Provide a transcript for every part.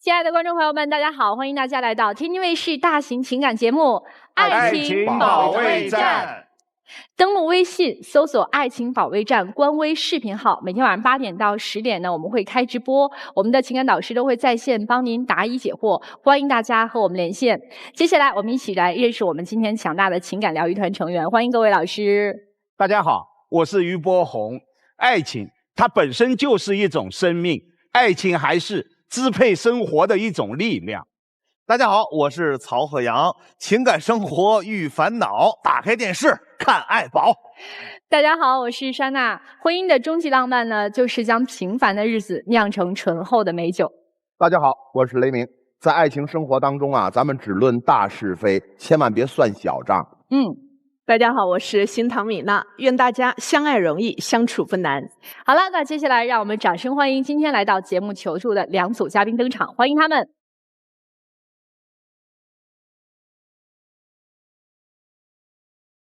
亲爱的观众朋友们，大家好，欢迎大家来到天津卫视大型情感节目《爱情保卫战》。登录微信搜索“爱情保卫战”官微视频号，每天晚上8点到10点呢，我们会开直播，我们的情感导师都会在线帮您答疑解惑，欢迎大家和我们连线。接下来我们一起来认识我们今天强大的情感疗愈团成员，欢迎各位老师。大家好，我是于波红。爱情它本身就是一种生命，爱情还是支配生活的一种力量。大家好，我是曹鹤阳，情感生活愈烦恼，打开电视看爱宝。大家好，我是莎娜。婚姻的终极浪漫呢，就是将平凡的日子酿成醇厚的美酒。大家好，我是雷鸣。在爱情生活当中啊，咱们只论大是非，千万别算小账。大家好，我是新唐米娜。愿大家相爱容易，相处不难。好了，那接下来让我们掌声欢迎今天来到节目求助的2组嘉宾登场，欢迎他们。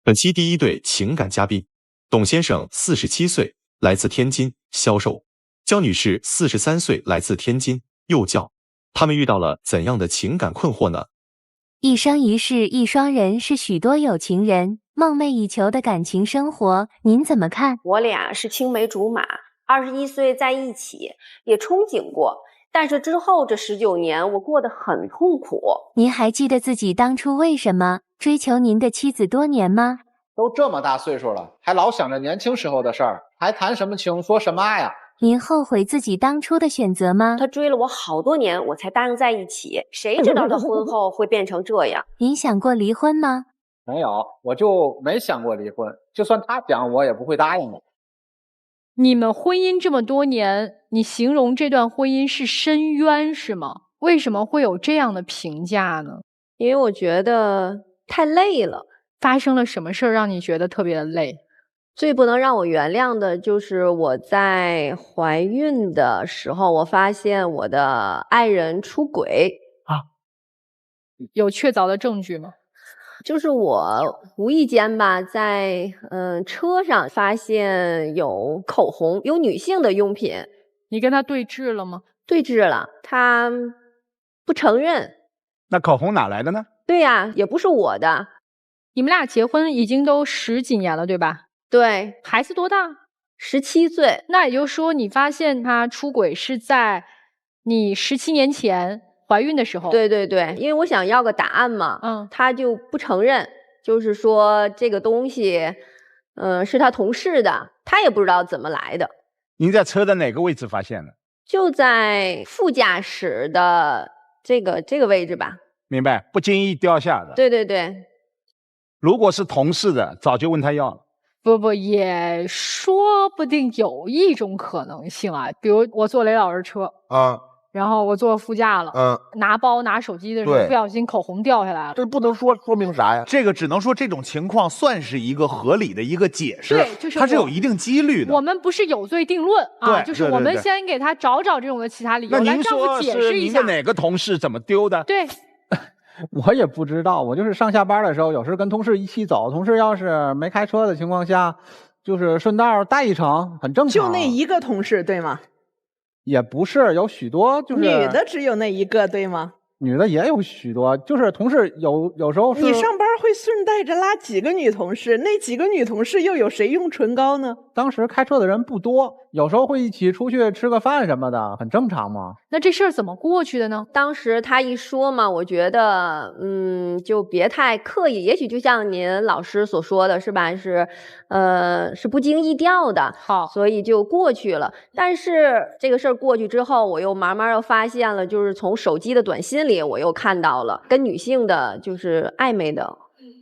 本期第一对情感嘉宾，董先生47岁，来自天津，销售；焦女士43岁，来自天津，幼教。他们遇到了怎样的情感困惑呢？一生一世一双人是许多有情人梦寐以求的感情生活，您怎么看？我俩是青梅竹马，21岁在一起，也憧憬过，但是之后这19年我过得很痛苦。您还记得自己当初为什么追求您的妻子多年吗？都这么大岁数了，还老想着年轻时候的事儿，还谈什么情，说什么爱啊？您后悔自己当初的选择吗？他追了我好多年，我才答应在一起，谁知道他婚后会变成这样？您想过离婚吗？没有，我就没想过离婚，就算他讲，我也不会答应的。你们婚姻这么多年，你形容这段婚姻是深渊是吗？为什么会有这样的评价呢？因为我觉得太累了。发生了什么事儿让你觉得特别的累？最不能让我原谅的就是我在怀孕的时候，我发现我的爱人出轨啊。有确凿的证据吗？就是我无意间吧，在车上发现有口红，有女性的用品。你跟他对峙了吗？对峙了，他不承认。那口红哪来的呢？对呀，也不是我的。你们俩结婚已经都10几年了，对吧？对。孩子多大？17岁。那也就是说，你发现他出轨是在你17年前怀孕的时候？对对对，因为我想要个答案嘛。他就不承认，就是说这个东西，是他同事的，他也不知道怎么来的。您在车的哪个位置发现的？就在副驾驶的这个位置吧。明白，不经意掉下的。对对对。如果是同事的，早就问他要了。不，也说不定有一种可能性啊。比如我坐雷老师车然后我坐副驾了，拿包拿手机的时候不小心口红掉下来了。这不能说明啥呀？这个只能说这种情况算是一个合理的一个解释，对，就是它是有一定几率的。我们不是有罪定论啊，对，就是我们先给他找这种的其他理由。那您说是您的哪个同事怎么丢的？对。我也不知道，我就是上下班的时候，有时跟同事一起走，同事要是没开车的情况下，就是顺道带一程，很正常。就那一个同事对吗？也不是，有许多就是女的只有那一个对吗？女的也有许多，就是同事有时候是。你上班会顺带着拉几个女同事？那几个女同事又有谁用唇膏呢？当时开车的人不多，有时候会一起出去吃个饭什么的，很正常嘛。那这事儿怎么过去的呢？当时他一说嘛，我觉得就别太刻意，也许就像您老师所说的是吧，是不经意掉的，好，所以就过去了。但是这个事儿过去之后，我又慢慢又发现了，就是从手机的短信里我又看到了跟女性的就是暧昧的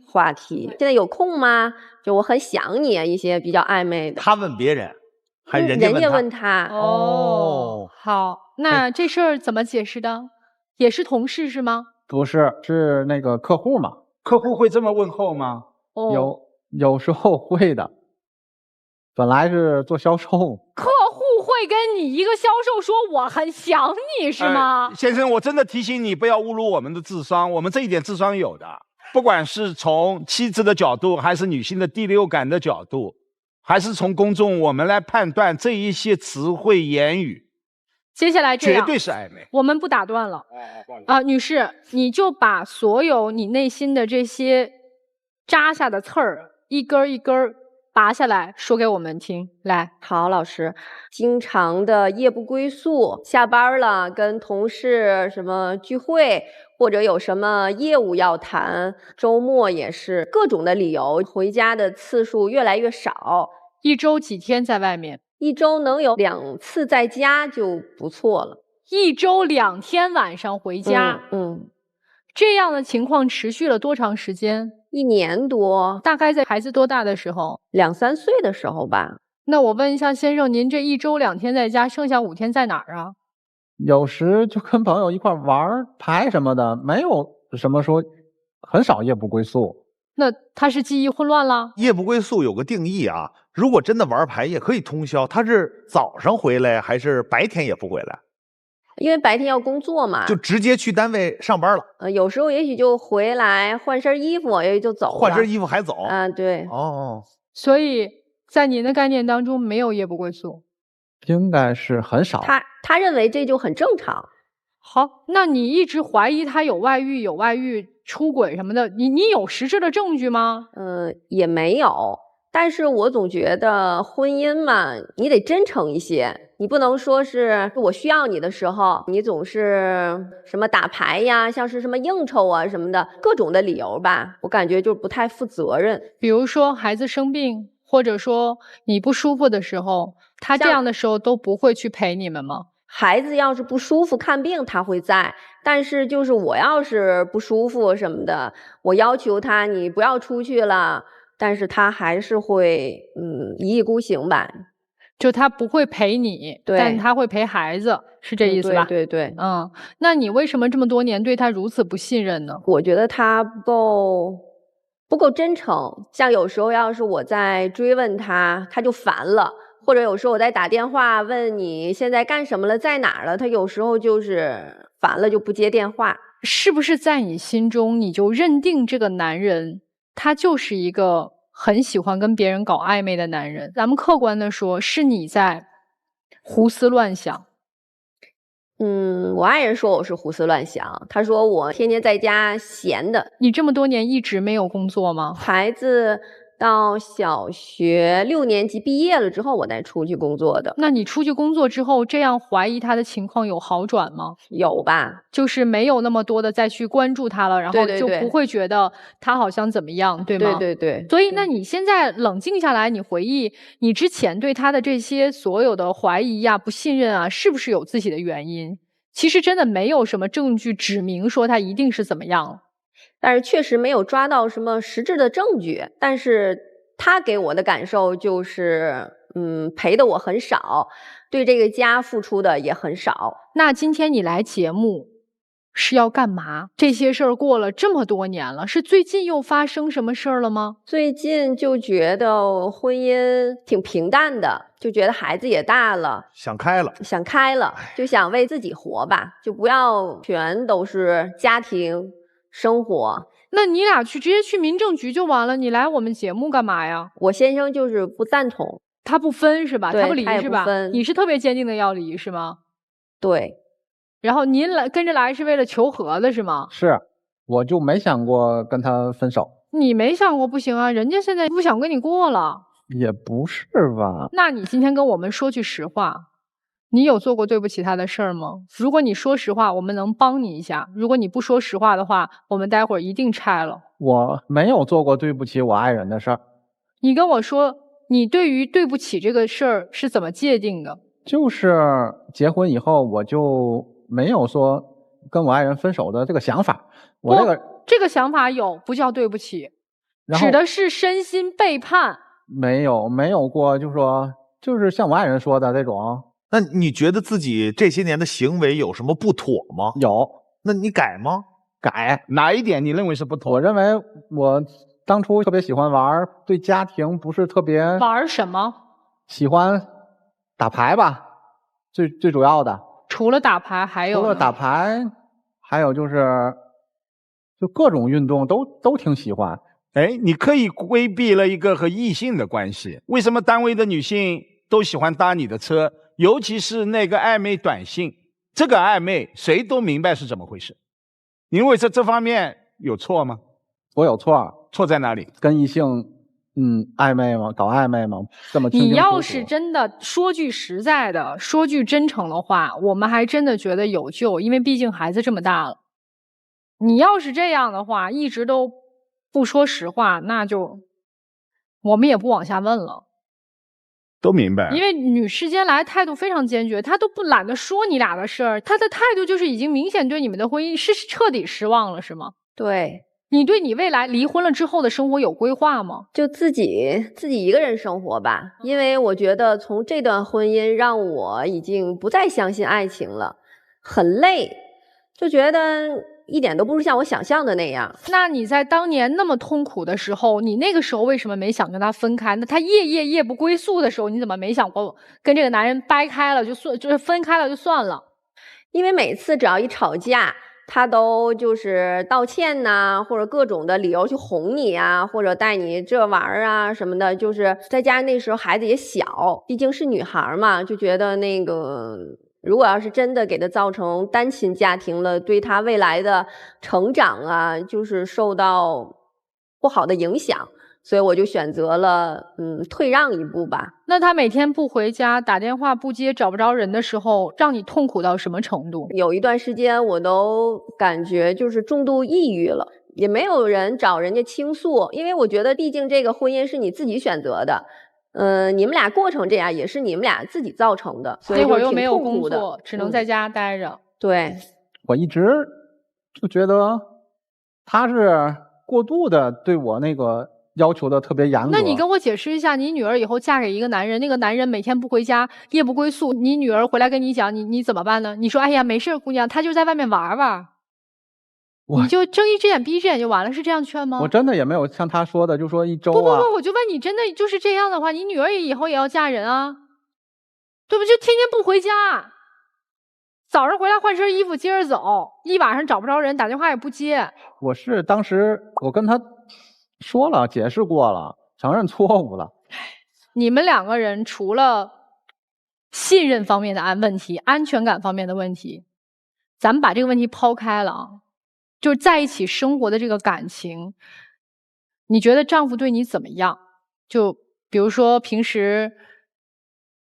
话题。现在有空吗？就我很想你一些比较暧昧的。他问别人，还人家问问他。哦，好，那这事儿怎么解释的？也是同事是吗？不是，是那个客户嘛。客户会这么问候吗？有时候会的。本来是做销售，客户会跟你一个销售说我很想你是吗？先生，我真的提醒你不要侮辱我们的智商，我们这一点智商有的。不管是从妻子的角度，还是女性的第六感的角度，还是从公众我们来判断这一些词汇言语，接下来这样，绝对是暧昧。我们不打断了。女士，你就把所有你内心的这些扎下的刺儿，一根一根拔下来，说给我们听。来，好，老师，经常的夜不归宿，下班了跟同事什么聚会，或者有什么业务要谈，周末也是各种的理由，回家的次数越来越少。一周几天在外面？一周能有2次在家就不错了。一周2天晚上回家。这样的情况持续了多长时间？1年多。大概在孩子多大的时候？2、3岁的时候吧。那我问一下先生，您这一周2天在家，剩下5天在哪儿啊？有时就跟朋友一块玩牌什么的，没有什么说很少夜不归宿。那他是记忆混乱了？夜不归宿有个定义啊，如果真的玩牌也可以通宵，他是早上回来还是白天也不回来？因为白天要工作嘛，就直接去单位上班了。有时候也许就回来换身衣服，也许就走了。换身衣服还走？对。哦，所以在您的概念当中没有夜不归宿？应该是很少。他认为这就很正常。好，那你一直怀疑他有外遇、出轨什么的，你有实质的证据吗？也没有。但是我总觉得婚姻嘛，你得真诚一些，你不能说是我需要你的时候，你总是什么打牌呀，像是什么应酬啊什么的，各种的理由吧，我感觉就不太负责任。比如说孩子生病，或者说你不舒服的时候，他这样的时候都不会去陪你们吗？孩子要是不舒服看病他会在，但是就是我要是不舒服什么的，我要求他你不要出去了，但是他还是会一意孤行吧，就他不会陪你，但他会陪孩子，是这意思吧？对。那你为什么这么多年对他如此不信任呢？我觉得他不够真诚，像有时候要是我在追问他，他就烦了，或者有时候我在打电话问你现在干什么了，在哪儿了，他有时候就是烦了就不接电话。是不是在你心中你就认定这个男人他就是一个很喜欢跟别人搞暧昧的男人？咱们客观的说，是你在胡思乱想。我爱人说我是胡思乱想，他说我天天在家闲的。你这么多年一直没有工作吗？孩子到小学6年级毕业了之后，我再出去工作的。那你出去工作之后，这样怀疑他的情况有好转吗？有吧，就是没有那么多的再去关注他了，然后就不会觉得他好像怎么样，对吗？对。所以，那你现在冷静下来，你回忆你之前对他的这些所有的怀疑呀、不信任啊，是不是有自己的原因？其实真的没有什么证据指明说他一定是怎么样。但是确实没有抓到什么实质的证据，但是他给我的感受就是陪的我很少，对这个家付出的也很少。那今天你来节目是要干嘛？这些事儿过了这么多年了，是最近又发生什么事儿了吗？最近就觉得婚姻挺平淡的，就觉得孩子也大了，想开了，就想为自己活吧，就不要全都是家庭生活。那你俩直接去民政局就完了，你来我们节目干嘛呀？我先生就是不赞同，他不分是吧？他不离是吧？分你是特别坚定的要离是吗？对。然后您跟着来是为了求和的是吗？是，我就没想过跟他分手。你没想过不行啊，人家现在不想跟你过了。也不是吧。那你今天跟我们说句实话，你有做过对不起他的事儿吗？如果你说实话，我们能帮你一下；如果你不说实话的话，我们待会儿一定拆了。我没有做过对不起我爱人的事儿。你跟我说，你对于对不起这个事儿是怎么界定的？就是结婚以后我就没有说跟我爱人分手的这个想法。我这个想法有，不叫对不起，指的是身心背叛。没有过，就是像我爱人说的这种。那你觉得自己这些年的行为有什么不妥吗？有。那你改吗？改。哪一点你认为是不妥？我认为我当初特别喜欢玩，对家庭不是特别。玩什么？喜欢打牌吧，最主要的。除了打牌还有？除了打牌，还有就各种运动都挺喜欢。哎，你可以规避了一个和异性的关系。为什么单位的女性都喜欢搭你的车，尤其是那个暧昧短信，这个暧昧谁都明白是怎么回事。您认为这方面有错吗？我有错，错在哪里？跟异性暧昧吗？搞暧昧吗？这么清清楚楚。你要是真的说句实在的，说句真诚的话，我们还真的觉得有救，因为毕竟孩子这么大了。你要是这样的话，一直都不说实话，那就我们也不往下问了。都明白。因为女士间来态度非常坚决，她都不懒得说你俩的事儿，她的态度就是已经明显对你们的婚姻是彻底失望了，是吗？对。你对你未来离婚了之后的生活有规划吗？就自己一个人生活吧，因为我觉得从这段婚姻让我已经不再相信爱情了，很累，就觉得一点都不是像我想象的那样。那你在当年那么痛苦的时候，你那个时候为什么没想跟他分开？那他夜不归宿的时候，你怎么没想过跟这个男人掰开了就是分开了就算了？因为每次只要一吵架，他都就是道歉呐，或者各种的理由去哄你啊，或者带你这玩啊什么的。就是再加上那时候孩子也小，毕竟是女孩嘛，就觉得那个如果要是真的给他造成单亲家庭了，对他未来的成长啊，就是受到不好的影响。所以我就选择了退让一步吧。那他每天不回家，打电话不接，找不着人的时候，让你痛苦到什么程度？有一段时间我都感觉就是重度抑郁了，也没有人找人家倾诉，因为我觉得毕竟这个婚姻是你自己选择的，你们俩过成这样也是你们俩自己造成的，所以那会儿又没有挺痛苦的，工作，只能在家待着。对，我一直就觉得他是过度的对我那个要求的特别严格。那你跟我解释一下，你女儿以后嫁给一个男人，那个男人每天不回家，夜不归宿，你女儿回来跟你讲，你怎么办呢？你说哎呀没事姑娘，他就在外面玩玩，你就睁一只眼闭一只眼就完了，是这样劝吗？我真的也没有像他说的，就说一周啊。不，我就问你，真的就是这样的话，你女儿以后也要嫁人啊，对不？就天天不回家，早上回来换身衣服接着走，一晚上找不着人，打电话也不接。我是当时我跟他说了，解释过了，承认错误了。你们两个人除了信任方面的问题、安全感方面的问题，咱们把这个问题抛开了啊，就是在一起生活的这个感情，你觉得丈夫对你怎么样？就比如说平时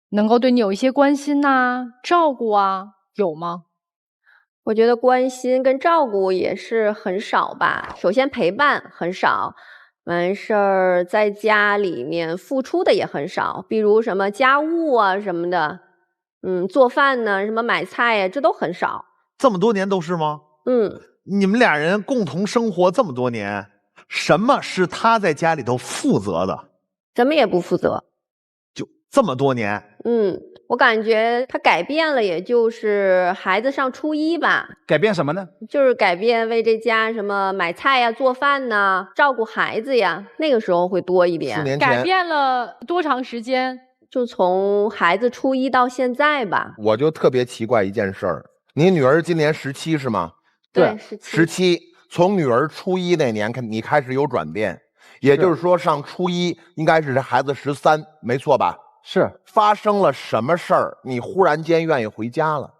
能够对你有一些关心呐、照顾啊，有吗？我觉得关心跟照顾也是很少吧。首先陪伴很少，完事儿在家里面付出的也很少，比如什么家务啊什么的，做饭呢，什么买菜呀，这都很少。这么多年都是吗？你们俩人共同生活这么多年，什么是他在家里头负责的？什么也不负责。就这么多年。我感觉他改变了，也就是孩子上初一吧。改变什么呢？就是改变为这家什么买菜呀、做饭呐、照顾孩子呀，那个时候会多一点。4年前改变了多长时间？就从孩子初一到现在吧。我就特别奇怪一件事儿，你女儿今年17是吗？对，17。从女儿初一那年你开始有转变，也就是说上初一应该是这孩子13，没错吧？是。发生了什么事儿？你忽然间愿意回家了？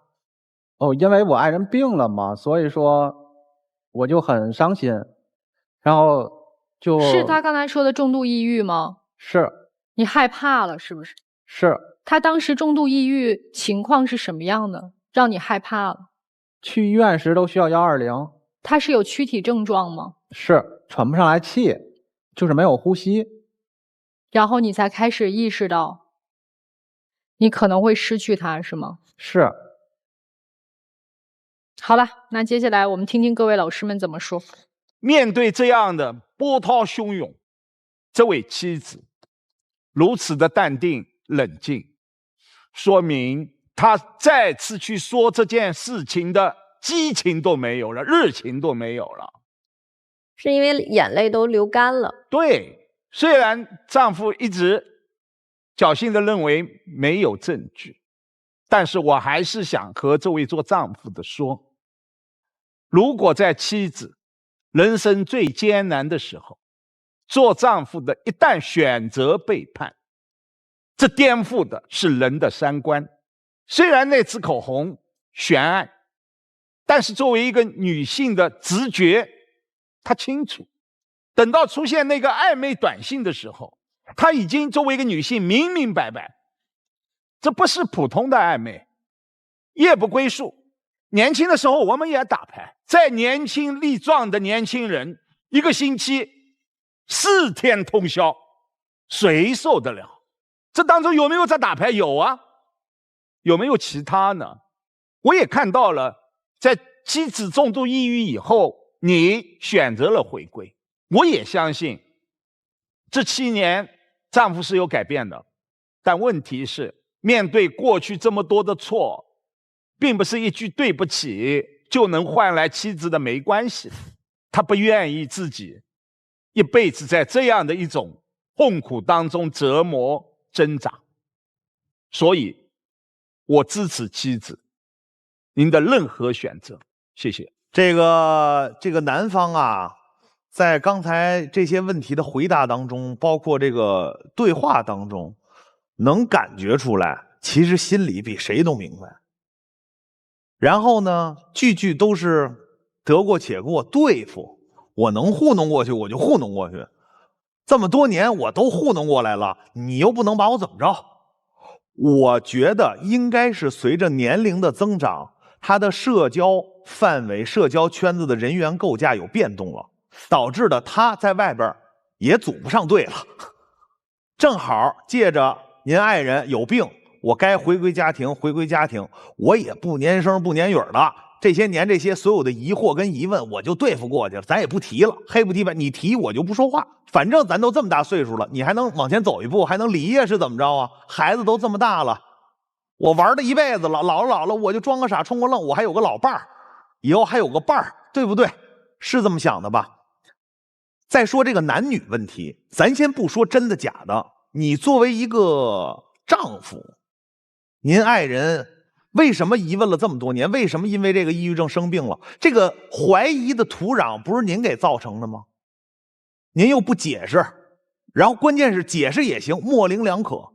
因为我爱人病了嘛，所以说我就很伤心，然后是他刚才说的重度抑郁吗？是。你害怕了是不是？是。他当时重度抑郁情况是什么样的，让你害怕了？去医院时都需要120。他是有躯体症状吗？是，喘不上来气，就是没有呼吸。然后你才开始意识到你可能会失去他，是吗？是。好了，那接下来我们听听各位老师们怎么说。面对这样的波涛汹涌，这位妻子如此的淡定冷静，说明她再次去说这件事情的激情都没有了，热情都没有了，是因为眼泪都流干了。对，虽然丈夫一直侥幸地认为没有证据，但是我还是想和这位做丈夫的说，如果在妻子人生最艰难的时候，做丈夫的一旦选择背叛，这颠覆的是人的三观，虽然那支口红悬案，但是作为一个女性的直觉，她清楚，等到出现那个暧昧短信的时候，她已经作为一个女性明明白白，这不是普通的暧昧，夜不归宿。年轻的时候我们也打牌，再年轻力壮的年轻人，一个星期4天通宵，谁受得了？这当中有没有在打牌？有啊。有没有其他呢？我也看到了，在妻子重度抑郁以后，你选择了回归。我也相信这7年丈夫是有改变的，但问题是面对过去这么多的错，并不是一句对不起就能换来妻子的没关系。他不愿意自己一辈子在这样的一种痛苦当中折磨挣扎，所以我支持妻子您的任何选择。谢谢。这个男方啊，在刚才这些问题的回答当中，包括这个对话当中，能感觉出来，其实心里比谁都明白。然后呢，句句都是得过且过，对付。我能糊弄过去，我就糊弄过去。这么多年我都糊弄过来了，你又不能把我怎么着。我觉得应该是随着年龄的增长，他的社交范围、社交圈子的人员构架有变动了，导致的他在外边也组不上队了。正好借着您爱人有病，我该回归家庭，回归家庭，我也不年生不年月的。这些年这些所有的疑惑跟疑问我就对付过去了，咱也不提了，黑不提白，你提我就不说话。反正咱都这么大岁数了，你还能往前走一步，还能离呀？是怎么着啊？孩子都这么大了，我玩了一辈子了，老了我就装个傻充个愣，我还有个老伴儿，以后还有个伴儿，对不对？是这么想的吧？再说这个男女问题，咱先不说真的假的，你作为一个丈夫，您爱人为什么疑问了这么多年？为什么因为这个抑郁症生病了？这个怀疑的土壤不是您给造成的吗？您又不解释，然后关键是解释也行，模棱两可，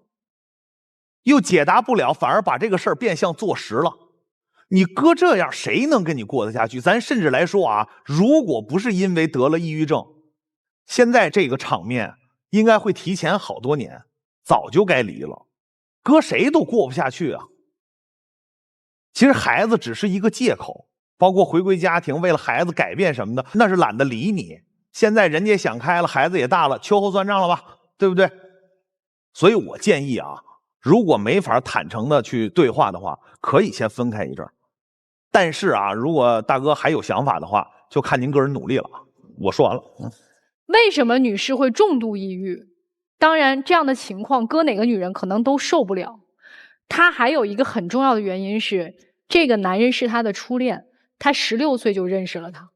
又解答不了，反而把这个事儿变相坐实了。你搁这样，谁能跟你过得下去？咱甚至来说啊，如果不是因为得了抑郁症，现在这个场面应该会提前好多年，早就该离了，搁谁都过不下去啊。其实孩子只是一个借口，包括回归家庭，为了孩子改变什么的，那是懒得理你。现在人家想开了，孩子也大了，秋后算账了吧，对不对？所以我建议啊，如果没法坦诚的去对话的话，可以先分开一阵。但是啊，如果大哥还有想法的话，就看您个人努力了。我说完了。为什么女士会重度抑郁？当然，这样的情况搁哪个女人可能都受不了。她还有一个很重要的原因是，这个男人是她的初恋，她16岁就认识了他。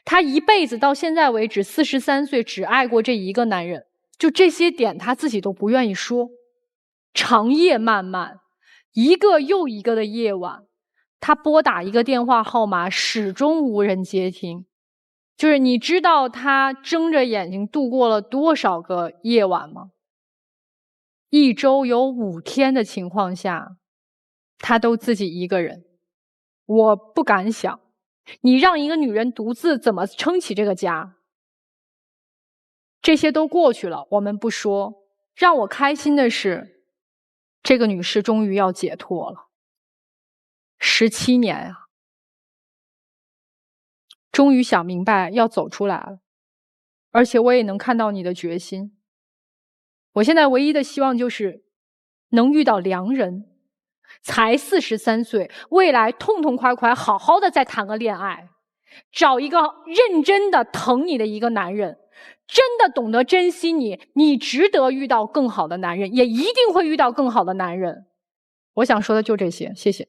她一辈子到现在为止43岁只爱过这一个男人，就这些点她自己都不愿意说。长夜漫漫，一个又一个的夜晚，她拨打一个电话号码始终无人接听。就是你知道她睁着眼睛度过了多少个夜晚吗？1周有5天的情况下，她都自己一个人。我不敢想你让一个女人独自怎么撑起这个家。这些都过去了，我们不说。让我开心的是，这个女士终于要解脱了。17年啊，终于想明白要走出来了。而且我也能看到你的决心。我现在唯一的希望就是能遇到良人。才43岁，未来痛痛快快好好的再谈个恋爱，找一个认真的疼你的一个男人，真的懂得珍惜你，你值得遇到更好的男人，也一定会遇到更好的男人。我想说的就这些，谢谢。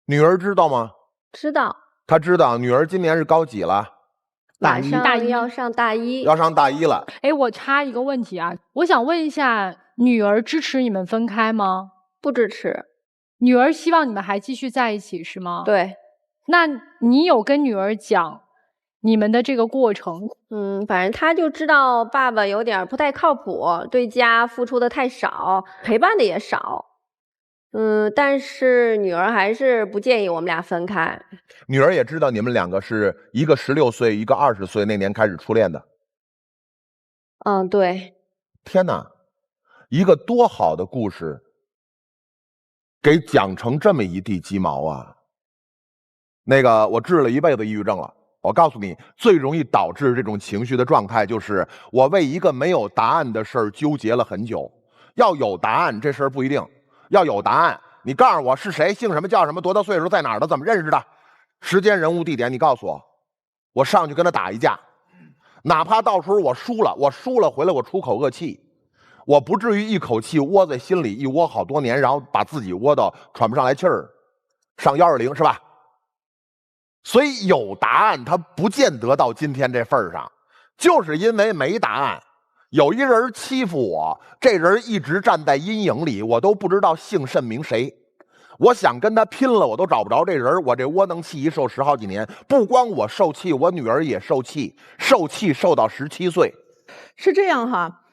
女儿知道吗？知道。她知道。女儿今年是高几了？马上要上大一。要上大一了。哎，我插一个问题啊，我想问一下，女儿支持你们分开吗？不支持。女儿希望你们还继续在一起是吗？对。那你有跟女儿讲你们的这个过程？反正她就知道爸爸有点不太靠谱，对家付出的太少，陪伴的也少。但是女儿还是不建议我们俩分开。女儿也知道你们两个是一个16岁，一个20岁那年开始初恋的。对。天哪，一个多好的故事，给讲成这么一地鸡毛啊！那个，我治了一辈子抑郁症了。我告诉你，最容易导致这种情绪的状态，就是我为一个没有答案的事儿纠结了很久。要有答案，这事儿不一定；要有答案，你告诉我是谁，姓什么，叫什么，多大岁数，在哪儿的，怎么认识的，时间、人物、地点，你告诉我，我上去跟他打一架。哪怕到时候我输了回来我出口恶气，我不至于一口气窝在心里，一窝好多年，然后把自己窝到喘不上来气儿，上120是吧？所以有答案，他不见得到今天这份儿上，就是因为没答案。有一人欺负我，这人一直站在阴影里，我都不知道姓甚名谁。我想跟他拼了，我都找不着这人，我这窝囊气一受10好几年，不光我受气，我女儿也受气，受到17岁。是这样哈，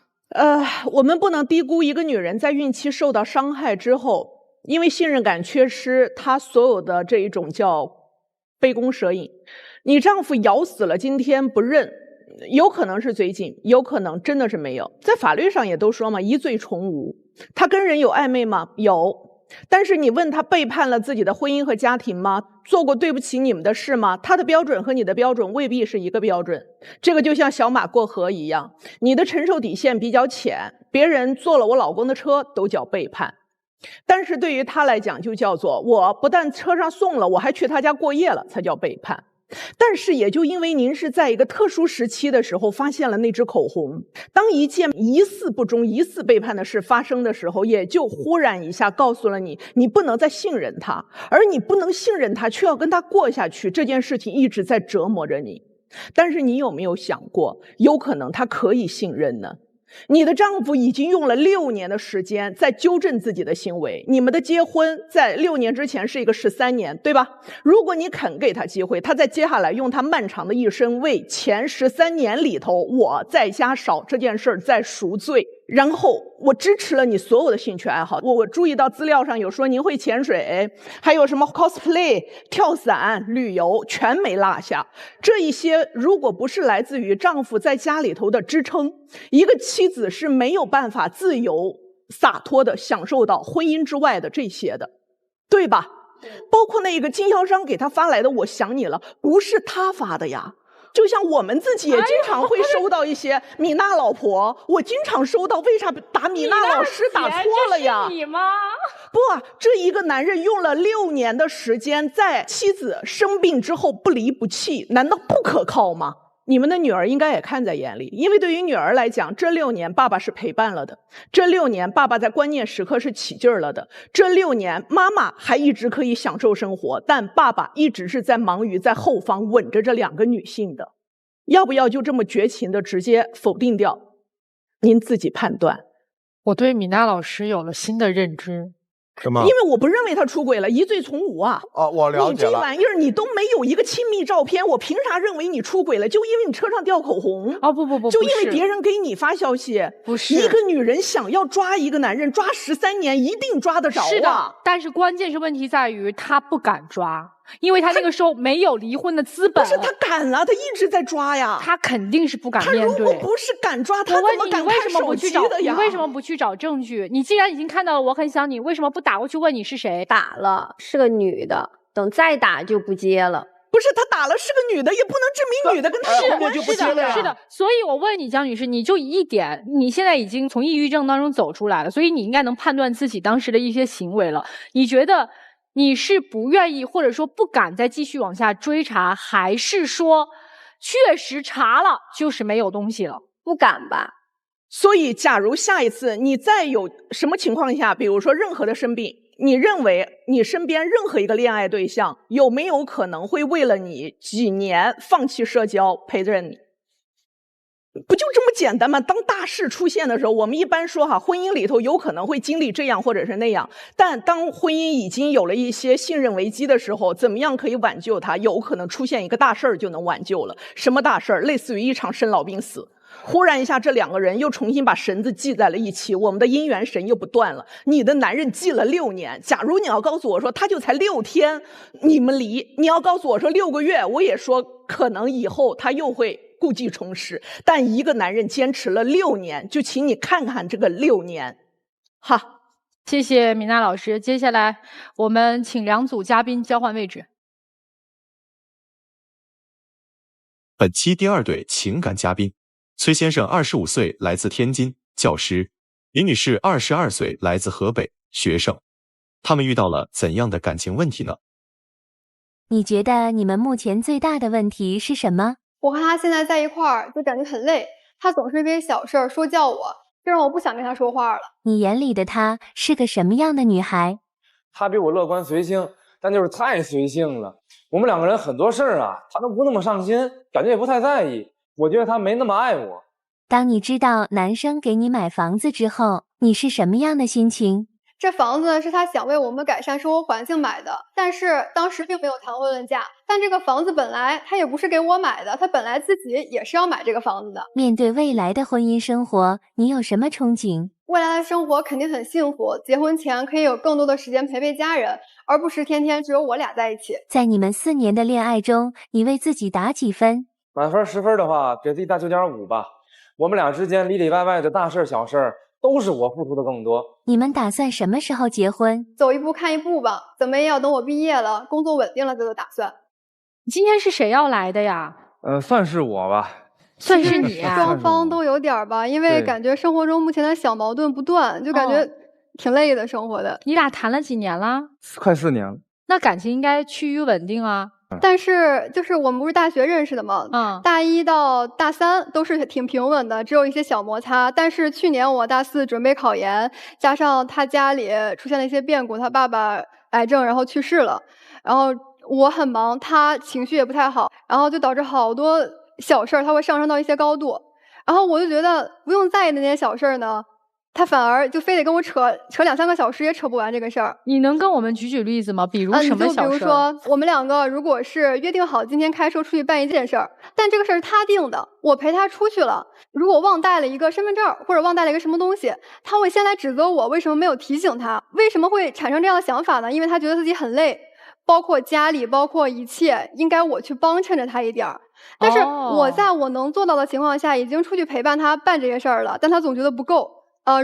我们不能低估一个女人在孕期受到伤害之后，因为信任感缺失，她所有的这一种叫杯弓蛇影。你丈夫咬死了今天不认，有可能是嘴紧，有可能真的是没有。在法律上也都说嘛，疑罪从无。他跟人有暧昧吗？有。但是你问他背叛了自己的婚姻和家庭吗？做过对不起你们的事吗？他的标准和你的标准未必是一个标准。这个就像小马过河一样，你的承受底线比较浅，别人坐了我老公的车都叫背叛。但是对于他来讲，就叫做我不但车上送了，我还去他家过夜了，才叫背叛。但是也就因为您是在一个特殊时期的时候发现了那支口红，当一件疑似不忠、疑似背叛的事发生的时候，也就忽然一下告诉了你，你不能再信任他，而你不能信任他却要跟他过下去，这件事情一直在折磨着你。但是你有没有想过，有可能他可以信任呢？你的丈夫已经用了6年的时间在纠正自己的行为，你们的结婚在6年之前是一个13年，对吧？如果你肯给他机会，他在接下来用他漫长的一生为前13年里头我在家少这件事再赎罪。然后我支持了你所有的兴趣爱好，我注意到资料上有说您会潜水，还有什么 cosplay、跳伞、旅游，全没落下。这一些如果不是来自于丈夫在家里头的支撑，一个妻子是没有办法自由洒脱的享受到婚姻之外的这些的，对吧？包括那个经销商给他发来的我想你了，不是他发的呀。就像我们自己也经常会收到一些米娜老婆，我经常收到，为啥打米娜老师打错了呀？这是你吗？不，这一个男人用了6年的时间，在妻子生病之后不离不弃，难道不可靠吗？你们的女儿应该也看在眼里，因为对于女儿来讲，这6年爸爸是陪伴了的，这6年爸爸在关键时刻是起劲儿了的，这6年妈妈还一直可以享受生活，但爸爸一直是在忙于在后方稳着这2个女性的。要不要就这么绝情的直接否定掉？您自己判断。我对米娜老师有了新的认知。什么？因为我不认为他出轨了，疑罪从无啊！我了解了。你这玩意儿你都没有一个亲密照片，我凭啥认为你出轨了？就因为你车上掉口红？不，就因为别人给你发消息？不是，一个女人想要抓一个男人，抓13年一定抓得着啊！是的，但是关键是问题在于他不敢抓。因为他那个时候没有离婚的资本。不是他敢啊，他一直在抓呀。他肯定是不敢面对。他如果不是敢抓，他怎么敢看手机的呀？你为什么不去找证据？你既然已经看到了我很想你，为什么不打过去问你是谁？打了，是个女的，等再打就不接了。不是他打了是个女的，也不能证明女的跟他有关系。是的。所以我问你，江女士，你就一点，你现在已经从抑郁症当中走出来了，所以你应该能判断自己当时的一些行为了。你觉得你是不愿意，或者说不敢再继续往下追查，还是说确实查了就是没有东西了？不敢吧。所以假如下一次你再有什么情况下，比如说任何的生病，你认为你身边任何一个恋爱对象有没有可能会为了你几年放弃社交陪着你？不就这么简单吗？当大事出现的时候，我们一般说婚姻里头有可能会经历这样或者是那样，但当婚姻已经有了一些信任危机的时候，怎么样可以挽救它？有可能出现一个大事儿就能挽救了。什么大事儿？类似于一场生老病死。忽然一下，这两个人又重新把绳子系在了一起，我们的姻缘绳又不断了。你的男人系了6年，假如你要告诉我说他就才6天，你们离；你要告诉我说6个月，我也说可能以后他又会故技重施。但一个男人坚持了6年，就请你看看这个6年，哈。谢谢米娜老师。接下来我们请两组嘉宾交换位置。本期第2对情感嘉宾，崔先生25岁，来自天津，教师；李女士22岁，来自河北，学生。他们遇到了怎样的感情问题呢？你觉得你们目前最大的问题是什么？我和他现在在一块儿就感觉很累，他总是因为小事儿说教我，这让我不想跟他说话了。你眼里的她是个什么样的女孩？她比我乐观随性，但就是太随性了。我们两个人很多事儿啊，她都不那么上心，感觉也不太在意。我觉得她没那么爱我。当你知道男生给你买房子之后，你是什么样的心情？这房子是他想为我们改善生活环境买的，但是当时并没有谈婚论嫁。但这个房子本来他也不是给我买的，他本来自己也是要买这个房子的。面对未来的婚姻生活，你有什么憧憬？未来的生活肯定很幸福，结婚前可以有更多的时间陪陪家人，而不是天天只有我俩在一起。在你们4年的恋爱中，你为自己打几分？满分10分的话，给自己打9.5吧。我们俩之间里里外外的大事小事都是我付出的更多。你们打算什么时候结婚？走一步看一步吧，怎么也要等我毕业了，工作稳定了再做打算。今天是谁要来的呀？算是我吧。算是你啊？双方都有点吧，因为感觉生活中目前的小矛盾不断，就感觉挺累的生活的。你俩谈了几年了？快4年了。那感情应该趋于稳定啊。但是就是我们不是大学认识的吗？大1到大3都是挺平稳的，只有一些小摩擦。但是去年我大4准备考研，加上他家里出现了一些变故，他爸爸癌症然后去世了，然后我很忙，他情绪也不太好，然后就导致好多小事儿他会上升到一些高度，然后我就觉得不用在意那些小事儿呢，他反而就非得跟我扯2-3个小时也扯不完这个事儿。你能跟我们举例子吗？比如什么小事？就比如说我们两个如果是约定好今天开车出去办一件事儿，但这个事儿是他定的，我陪他出去了，如果忘带了一个身份证或者忘带了一个什么东西，他会先来指责我为什么没有提醒他。为什么会产生这样的想法呢？因为他觉得自己很累，包括家里包括一切应该我去帮衬着他一点儿。但是我在我能做到的情况下已经出去陪伴他办这些事儿了，但他总觉得不够。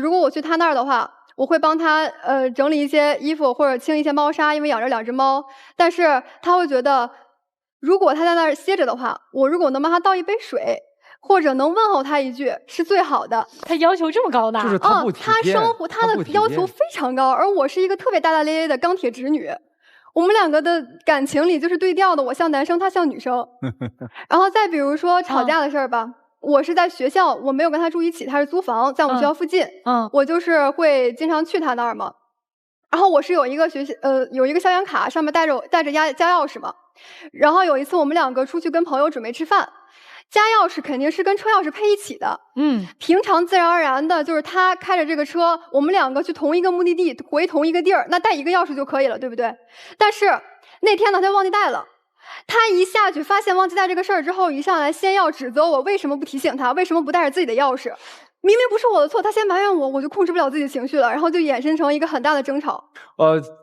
如果我去他那儿的话，我会帮他整理一些衣服或者清一些猫砂，因为养着2只猫。但是他会觉得，如果他在那儿歇着的话，我如果能帮他倒一杯水，或者能问候他一句，是最好的。他要求这么高呢？就是他不体贴，他的要求非常高，而我是一个特别大大咧咧的钢铁直女。我们两个的感情里就是对调的，我像男生，他像女生。然后再比如说吵架的事儿吧。我是在学校，我没有跟他住一起，他是租房，在我们学校附近。我就是会经常去他那儿嘛。然后我是有一个有一个校园卡，上面带着家钥匙嘛。然后有一次我们两个出去跟朋友准备吃饭，家钥匙肯定是跟车钥匙配一起的。平常自然而然的就是他开着这个车，我们两个去同一个目的地，回同一个地儿，那带一个钥匙就可以了，对不对？但是那天呢，他忘记带了。他一下去发现忘记带这个事儿之后，一上来先要指责我为什么不提醒他，为什么不带着自己的钥匙。明明不是我的错，他先埋怨我，我就控制不了自己的情绪了，然后就衍生成一个很大的争吵。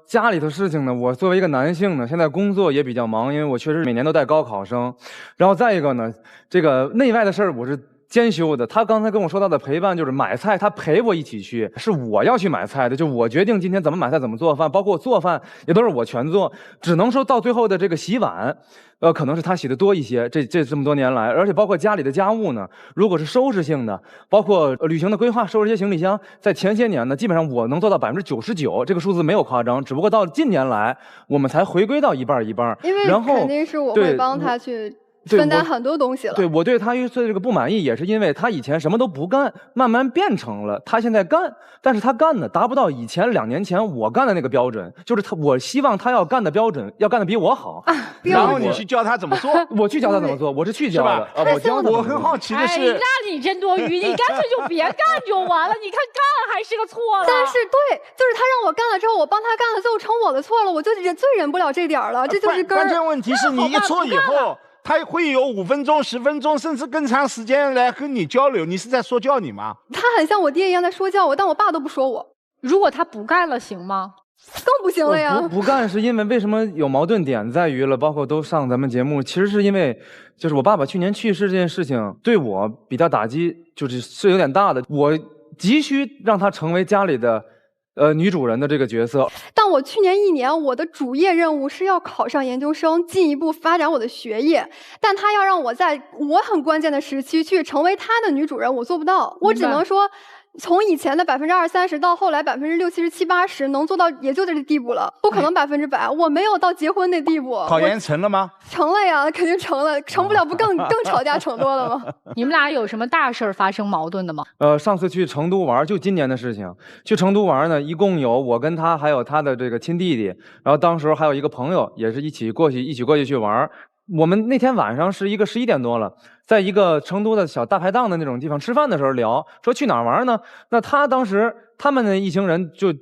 家里头事情呢，我作为一个男性呢，现在工作也比较忙，因为我确实每年都带高考生。然后再一个呢，这个内外的事儿我是兼修的。他刚才跟我说到的陪伴，就是买菜，他陪我一起去，是我要去买菜的，就我决定今天怎么买菜，怎么做饭，包括做饭也都是我全做。只能说到最后的这个洗碗，可能是他洗的多一些。这么多年来，而且包括家里的家务呢，如果是收拾性的，包括旅行的规划，收拾一些行李箱，在前些年呢，基本上我能做到99%，这个数字没有夸张。只不过到近年来，我们才回归到一半一半。因为肯定是我会帮他去分担很多东西了。对，我对他对这个不满意，也是因为他以前什么都不干，慢慢变成了他现在干，但是他干的达不到以前2年前我干的那个标准，就是我希望他要干的标准要干的比我好。然后你去教他怎么做，我去教他怎么做，我是去教的。我教他。我很好奇的是，那你真多余，你干脆就别干就完了。你看干了还是个错了。但是对，就是他让我干了之后，我帮他干了，最后成我的错了，我就最忍不了这点了，这就是根儿。关键问题是你一错以后。他会有5分钟、10分钟，甚至更长时间来和你交流。你是在说教你吗？他很像我爹一样在说教我，但我爸都不说我。如果他不干了，行吗？更不行了呀！不干是因为什么有矛盾点在于了，包括都上咱们节目，其实是因为就是我爸爸去年去世这件事情对我比较打击，是有点大的。我急需让他成为家里的女主人的这个角色。但我去年1年我的主业任务是要考上研究生，进一步发展我的学业，但他要让我在我很关键的时期去成为他的女主人，我做不到，我只能说。从以前的20%、30%到后来60%、70%、70%、80%，能做到也就这地步了，不可能100%。我没有到结婚那地步。考研成了吗？成了呀，肯定成了，成不了不更吵架成多了吗？你们俩有什么大事发生矛盾的吗？上次去成都玩，就今年的事情。去成都玩呢，一共有我跟他，还有他的这个亲弟弟，然后当时还有一个朋友，也是一起过去玩。我们那天晚上是一个11点多了，在一个成都的小大排档的那种地方吃饭的时候聊，说去哪儿玩呢？那他们那一行人就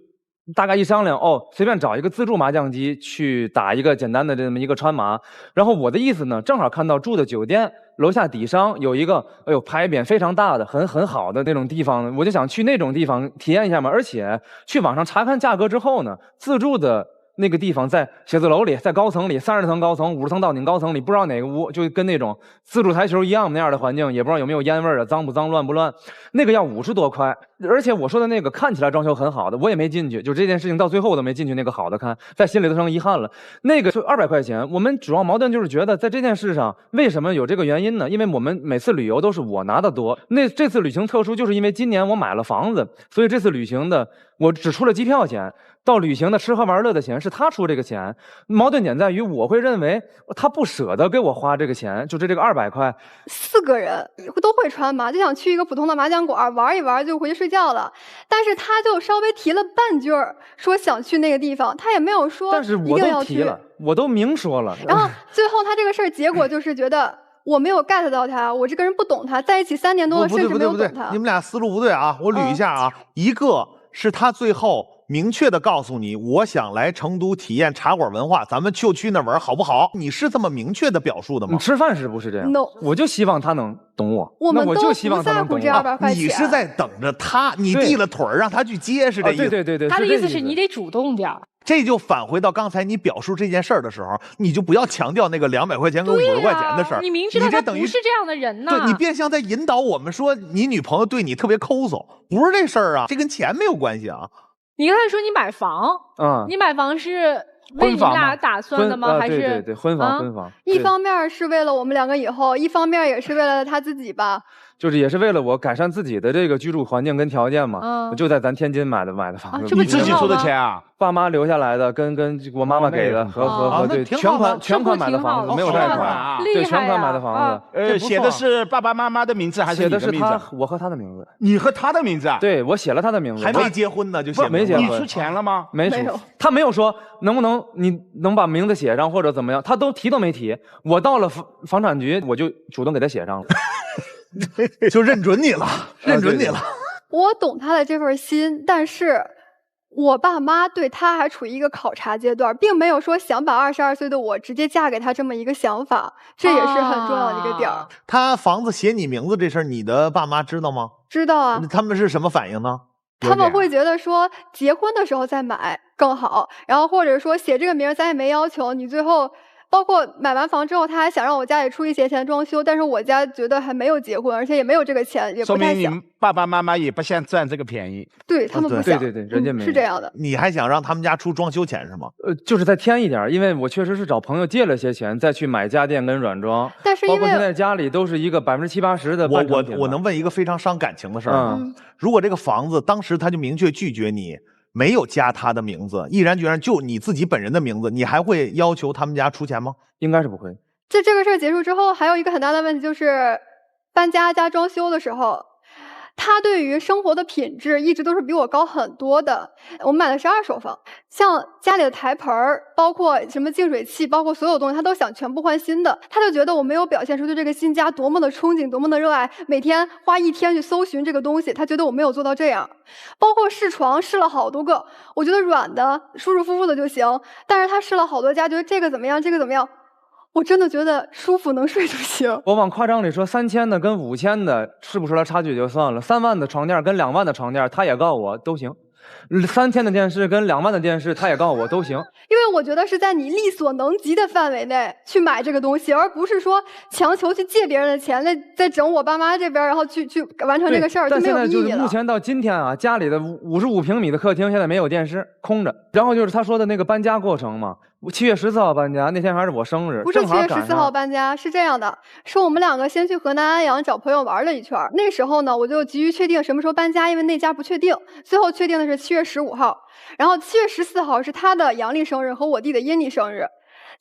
大概一商量，随便找一个自助麻将机去打一个简单的这么一个川麻。然后我的意思呢，正好看到住的酒店楼下底商有一个牌匾非常大的很好的那种地方，我就想去那种地方体验一下嘛。而且去网上查看价格之后呢，自助的那个地方在写字楼里，在高层里，30层高层，50层到顶高层里，不知道哪个屋，就跟那种自助台球一样那样的环境，也不知道有没有烟味儿啊，脏不脏，乱不乱。那个要50多块，而且我说的那个看起来装修很好的，我也没进去。就这件事情到最后我都没进去那个好的看，在心里都成遗憾了。那个是200块钱。我们主要矛盾就是觉得在这件事上为什么有这个原因呢？因为我们每次旅游都是我拿的多，这次旅行特殊，就是因为今年我买了房子，所以这次旅行的我只出了机票钱。到旅行的吃喝玩乐的钱是他出这个钱，矛盾点在于我会认为他不舍得给我花这个钱，就这个200块。4个人都会穿麻，就想去一个普通的麻将馆玩一玩就回去睡觉了。但是他就稍微提了半句儿，说想去那个地方，他也没有说但是我都提了，我都明说了。然后最后他这个事儿结果就是觉得我没有 get 到他，我这个人不懂他，在一起3年多了，甚至没有懂他。你们俩思路不对啊！我捋一下啊，一个是他最后明确的告诉你，我想来成都体验茶馆文化，咱们就去那玩好不好？你是这么明确的表述的吗？你吃饭时不是这样 ？No， 我就希望他能懂我。我们都不在乎这200块钱。你是在等着他，你递了腿让他去接，是这意思？对。他的意思是你得主动点。这就返回到刚才你表述这件事儿的时候，你就不要强调那个200块钱跟50块钱的事儿。你明知道他不是这样的人呢。对，你变相在引导我们说你女朋友对你特别抠搜，不是这事儿啊，这跟钱没有关系啊。你刚才说你买房，你买房是为你们俩打算的吗？还是对，婚房。一方面是为了我们2个以后，一方面也是为了他自己吧。就是也是为了我改善自己的这个居住环境跟条件嘛，我就在咱天津买的房子。你自己出的钱啊？爸妈留下来的，跟我妈妈给的，和对全款买的房子，没有贷款，对，全款买的房子。写的是爸爸妈妈的名字还是你的名字？写的是我和他的名字。你和他的名字啊？对，我写了他的名字。还没结婚呢就写没结婚。你出钱了吗？没出。他没有说能不能你能把名字写上或者怎么样，他都提都没提。我到了房产局，我就主动给他写上了。就认准你了，认准你了。我懂他的这份心，但是我爸妈对他还处于一个考察阶段，并没有说想把22岁的我直接嫁给他这么一个想法，这也是很重要的一个点儿。他房子写你名字这事儿，你的爸妈知道吗？知道啊。他们是什么反应呢？他们会觉得说结婚的时候再买更好，然后或者说写这个名咱也没要求你最后。包括买完房之后，他还想让我家里出一些钱装修，但是我家觉得还没有结婚，而且也没有这个钱，也不太想。说明你们爸爸妈妈也不想赚这个便宜。对他们不想。对，人家没是这样的。你还想让他们家出装修钱是吗？就是再添一点，因为我确实是找朋友借了些钱，再去买家电跟软装。但是因为包括现在家里都是一个70%、80%的半成品。我能问一个非常伤感情的事儿吗？如果这个房子当时他就明确拒绝你。没有加他的名字，毅然决然就你自己本人的名字，你还会要求他们家出钱吗？应该是不会。这个事儿结束之后，还有一个很大的问题就是搬家加装修的时候，他对于生活的品质一直都是比我高很多的。我们买的是2手房，像家里的台盆儿，包括什么净水器，包括所有东西，他都想全部换新的。他就觉得我没有表现出对这个新家多么的憧憬，多么的热爱，每天花1天去搜寻这个东西，他觉得我没有做到这样。包括试床试了好多个，我觉得软的舒舒服服的就行，但是他试了好多家，觉得这个怎么样，这个怎么样。我真的觉得舒服能睡就行。我往夸张里说，3000的跟5000的试不出来差距就算了，3万的床垫跟2万的床垫，他也告我都行。3000的电视跟2万的电视，他也告我都行。因为我觉得是在你力所能及的范围内去买这个东西，而不是说强求去借别人的钱，再整我爸妈这边，然后去完成这个事儿，就没有意义了。但现在就是目前到今天啊，家里的55平米的客厅现在没有电视，空着。然后就是他说的那个搬家过程嘛，7月14号搬家，那天还是我生日，不是7月14号搬家，是这样的，是我们2个先去河南安阳找朋友玩了一圈，那时候呢，我就急于确定什么时候搬家，因为那家不确定，最后确定的是7月15号，然后7月14号是他的阳历生日和我弟的阴历生日，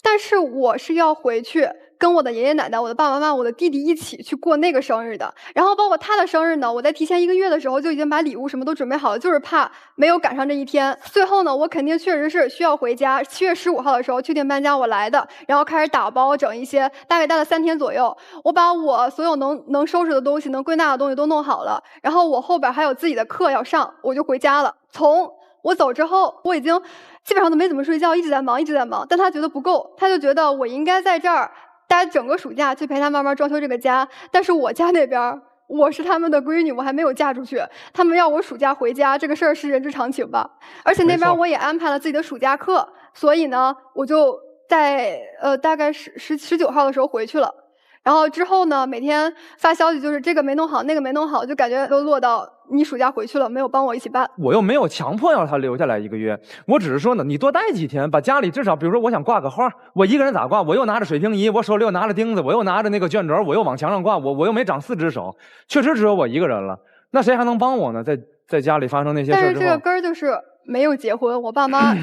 但是我是要回去跟我的爷爷奶奶、我的爸爸妈妈、我的弟弟一起去过那个生日的。然后包括他的生日呢，我在提前1个月的时候就已经把礼物什么都准备好了，就是怕没有赶上这一天。最后呢，我肯定确实是需要回家。7月15号的时候确定搬家，我来的，然后开始打包整一些，大概待了3天左右。我把我所有能收拾的东西、能归纳的东西都弄好了，然后我后边还有自己的课要上，我就回家了。从我走之后，我已经基本上都没怎么睡觉，一直在忙，一直在忙。但他觉得不够，他就觉得我应该在这儿待整个暑假去陪他慢慢装修这个家。但是我家那边，我是他们的闺女，我还没有嫁出去，他们要我暑假回家，这个事儿是人之常情吧。而且那边我也安排了自己的暑假课，所以呢，我就在大概19号的时候回去了。然后之后呢，每天发消息就是这个没弄好，那个没弄好，就感觉都落到你暑假回去了，没有帮我一起办。我又没有强迫要他留下来1个月，我只是说呢，你多待几天，把家里至少，比如说我想挂个花，我一个人咋挂？我又拿着水平仪，我手里又拿着钉子，我又拿着那个卷轴，我又往墙上挂，我又没长4只手，确实只有我一个人了，那谁还能帮我呢？在家里发生那些事之后，但是这个根儿就是没有结婚，我爸妈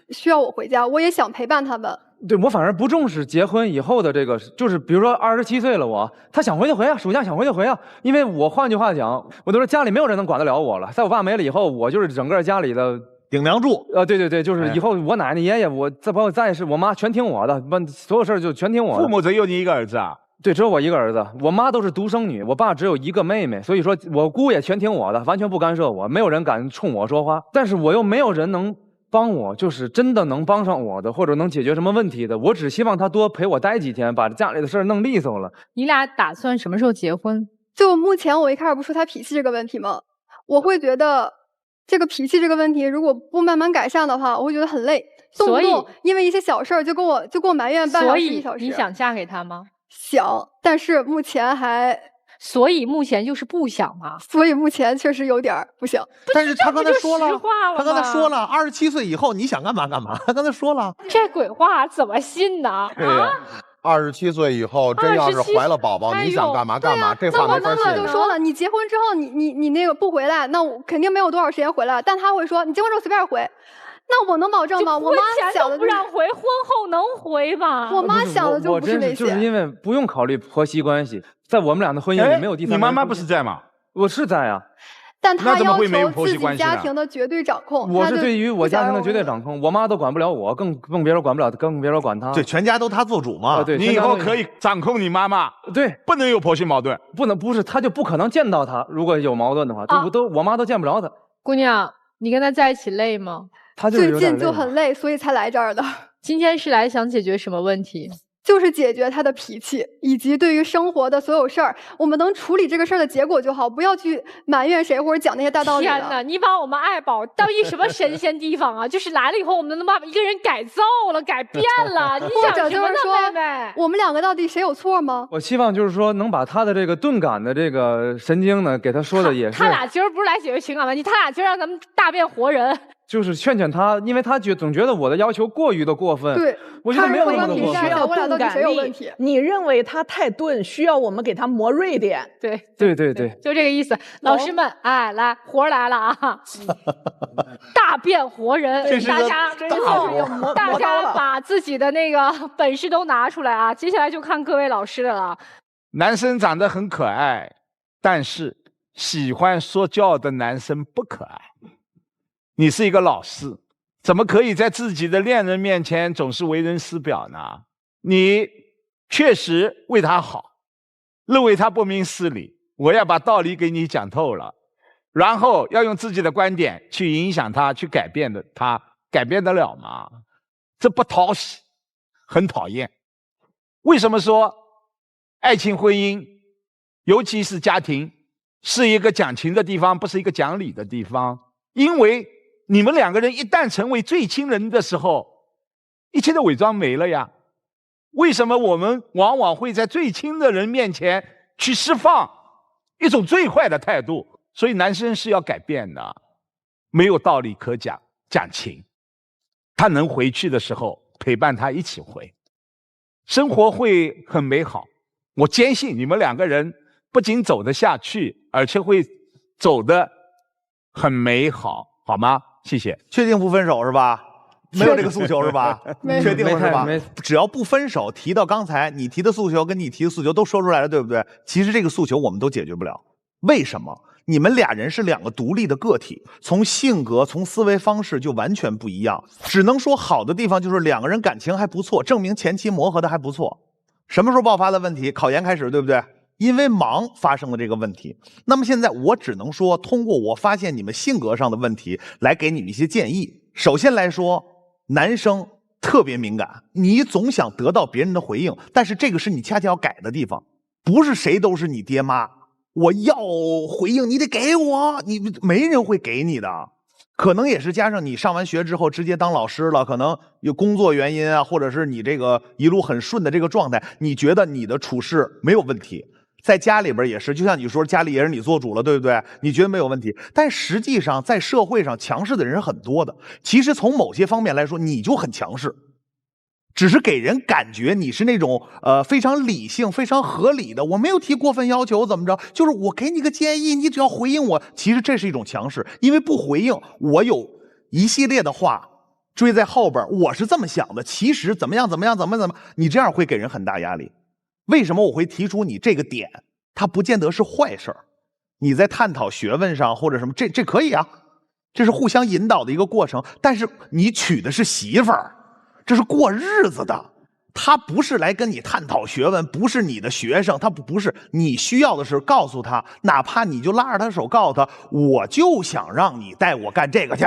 需要我回家，我也想陪伴他们。对，我反而不重视结婚以后的这个，就是比如说27岁了他想回就回啊，暑假想回就回啊。因为我换句话讲，我都说家里没有人能管得了我了。在我爸没了以后，我就是整个家里的顶梁柱。对对对，就是以后我奶奶爷爷，包括再是我妈，全听我的，所有事儿就全听我的。父母只有你一个儿子啊？对，只有我一个儿子。我妈都是独生女，我爸只有1个妹妹，所以说我姑也全听我的，完全不干涉我，没有人敢冲我说话。但是我又没有人能帮我，就是真的能帮上我的，或者能解决什么问题的。我只希望他多陪我待几天，把家里的事儿弄利索了。你俩打算什么时候结婚？就目前我一开始不说他脾气这个问题吗？我会觉得这个脾气这个问题，如果不慢慢改善的话，我会觉得很累。动不动因为一些小事儿就跟我埋怨半小时1小时。所以你想嫁给他吗？想，但是目前还。所以目前就是不想嘛。所以目前确实有点不想。但是他刚才说了，他刚才说了，27岁以后你想干嘛干嘛。他刚才说了，这鬼话怎么信呢？对呀，27岁以后真要是怀了宝宝，你想干嘛干嘛，这话没法信。那我妈妈就说了，你结婚之后，你那个不回来，那我肯定没有多少时间回来。但他会说，你结婚之后随便回。那我能保证吗？我妈想的不让回，婚后能回吗？我妈想的就不是那些。就是因为不用考虑婆媳关系，在我们俩的婚姻里没有第三人。你妈妈不是在吗？我是在啊。但她要求自己家庭的绝对掌控。我是对于我家庭的绝对掌控，我妈都管不了我，更别说管不了，更别说管她。对，全家都她做主嘛。对，你以后可以掌控你妈妈。对，不能有婆媳矛盾，不是，她就不可能见到她。如果有矛盾的话，我妈都见不着她。姑娘，你跟她在一起累吗？最近就很累，所以才来这儿的。今天是来想解决什么问题？就是解决他的脾气，以及对于生活的所有事儿，我们能处理这个事儿的结果就好，不要去埋怨谁或者讲那些大道理。天哪，你把我们爱宝当一什么神仙地方啊？就是来了以后，我们能把一个人改造了、改变了。你想什么呢，妹妹？我们2个到底谁有错吗？我希望就是说，能把他的这个钝感的这个神经呢，给他说的也是。他俩今儿不是来解决情感问题，他俩今儿让咱们大变活人。就是劝他，因为他总觉得我的要求过于的过分。对，我觉得没有那么过分。我俩到底谁有问题？你认为他太钝，需要我们给他磨锐点。对，就这个意思。老师们，哎，来，活来了啊！大变活人，大家把自己的那个本事都拿出来啊！接下来就看各位老师的了。男生长得很可爱，但是喜欢说教的男生不可爱。你是一个老师，怎么可以在自己的恋人面前总是为人师表呢？你确实为他好，认为他不明事理，我要把道理给你讲透了，然后要用自己的观点去影响他，去改变他，改变得了吗？这不讨喜，很讨厌。为什么说爱情婚姻，尤其是家庭，是一个讲情的地方，不是一个讲理的地方？因为你们两个人一旦成为最亲人的时候，一切的伪装没了呀。为什么我们往往会在最亲的人面前去释放一种最坏的态度？所以男生是要改变的，没有道理可讲，讲情。他能回去的时候，陪伴他一起回，生活会很美好。我坚信你们两个人不仅走得下去，而且会走得很美好，好吗？谢谢。确定不分手是吧？没有这个诉求是吧？确定了是吧？只要不分手，提到刚才你提的诉求跟你提的诉求都说出来了，对不对？其实这个诉求我们都解决不了。为什么？你们俩人是两个独立的个体，从性格、从思维方式就完全不一样。只能说好的地方就是两个人感情还不错，证明前期磨合的还不错。什么时候爆发的问题？考研开始，对不对？因为忙发生了这个问题。那么现在我只能说，通过我发现你们性格上的问题来给你们一些建议。首先来说，男生特别敏感，你总想得到别人的回应，但是这个是你恰恰要改的地方。不是谁都是你爹妈，我要回应你得给我，你没人会给你的。可能也是加上你上完学之后直接当老师了，可能有工作原因啊，或者是你这个一路很顺的这个状态，你觉得你的处事没有问题。在家里边也是，就像你说家里也是你做主了，对不对？你觉得没有问题，但实际上在社会上强势的人是很多的。其实从某些方面来说，你就很强势，只是给人感觉你是那种非常理性、非常合理的。我没有提过分要求，怎么着？就是我给你个建议，你只要回应我。其实这是一种强势，因为不回应，我有一系列的话追在后边，我是这么想的。其实怎么样，你这样会给人很大压力。为什么我会提出你这个点？它不见得是坏事儿。你在探讨学问上或者什么，这可以啊，这是互相引导的一个过程。但是你娶的是媳妇儿，这是过日子的，他不是来跟你探讨学问，不是你的学生，他不是。你需要的是告诉他，哪怕你就拉着他手告诉他，我就想让你带我干这个去，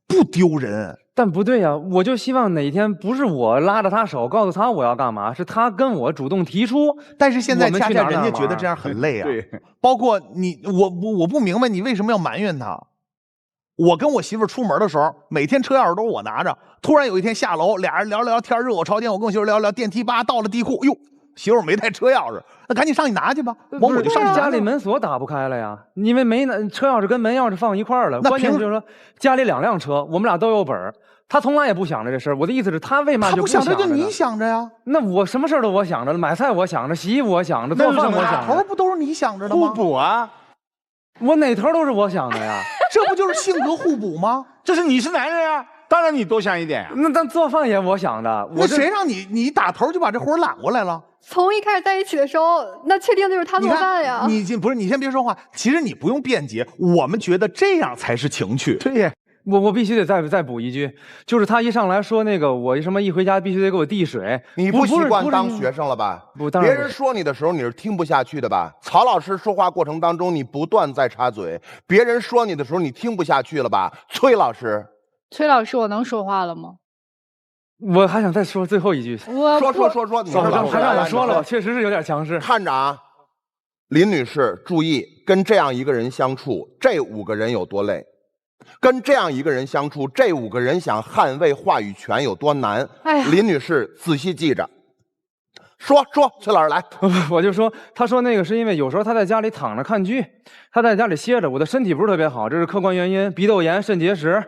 不丢人。但不对呀，我就希望哪一天不是我拉着他手告诉他我要干嘛，是他跟我主动提出。但是现在恰恰人家觉得这样很累啊。对，包括你，我不明白你为什么要埋怨他。我跟我媳妇出门的时候，每天车钥匙都是我拿着。突然有一天下楼，俩人聊聊天，热火朝天。我跟我媳妇聊聊电梯吧，到了地库，哟，媳妇没带车钥匙，那赶紧上去拿去吧。我就上去拿。家里门锁打不开了呀，因为没拿车钥匙跟门钥匙放一块儿了。关键就是说家里2辆车，我们俩都有本儿。他从来也不想着这事儿。我的意思是，他为嘛就不想着？就你想着呀？那我什么事儿都我想着，买菜我想着，洗衣服我想着，做饭我想着。头不都是你想着的吗？互补啊！我哪头都是我想的呀。这不就是性格互补吗？这是你是男人啊，当然你多想一点呀。那但做饭也我想的。那谁让你打头就把这活揽过来了？从一开始在一起的时候，那确定就是他做饭呀。你先别说话，其实你不用辩解，我们觉得这样才是情趣。对呀。我必须得再补一句，就是他一上来说那个我什么一回家必须得给我递水，你不习惯当学生了吧？不，别人说你的时候你是听不下去的吧？曹老师说话过程当中你不断在插嘴，别人说你的时候你听不下去了吧？崔老师，我能说话了吗？我还想再说最后一句。说，你还让我说了，确实是有点强势。看着啊，林女士注意，跟这样一个人相处，这5个人有多累？跟这样一个人相处，这5个人想捍卫话语权有多难？哎，林女士仔细记着。说，崔老师来。我就说，他说那个是因为有时候他在家里躺着看剧，他在家里歇着，我的身体不是特别好，这是客观原因，鼻窦炎、肾结石、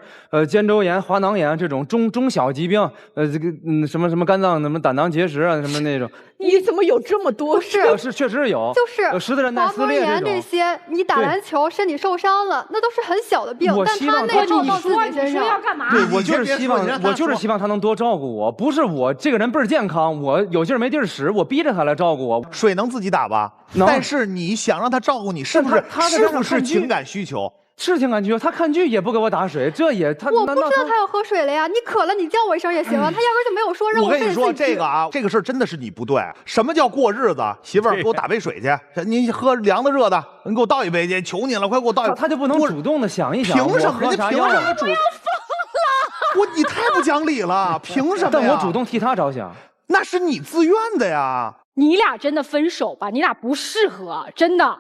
肩周炎、滑囊炎这种中小疾病，这个什么肝脏什么胆囊结石啊，什么那种。你怎么有这么多？是确实有，就是十字韧带撕裂这些，你打篮球身体受伤了，那都是很小的病，但他那套到自己身上。要干嘛？对，我就是希望他能多照顾我，不是我这个人倍儿健康，我有劲儿没地儿使，我逼着他来照顾我。水能自己打吧？但是你想让他照顾你，是不是情感需求？是情感需求，他看剧也不给我打水，这也他我不知道他要喝水了呀。你渴了，你叫我一声也行啊。他压根就没有说让我跟你说这个啊，这个事儿真的是你不对。什么叫过日子？媳妇儿，给我打杯水去。你喝凉的热的，你给我倒一杯去，求你了，快给我倒一杯。他就不能主动的想一想，凭什么？人家凭什么主？我要疯了！你太不讲理了，凭什么？但我主动替他着想。那是你自愿的呀。你俩真的分手吧，你俩不适合，真的。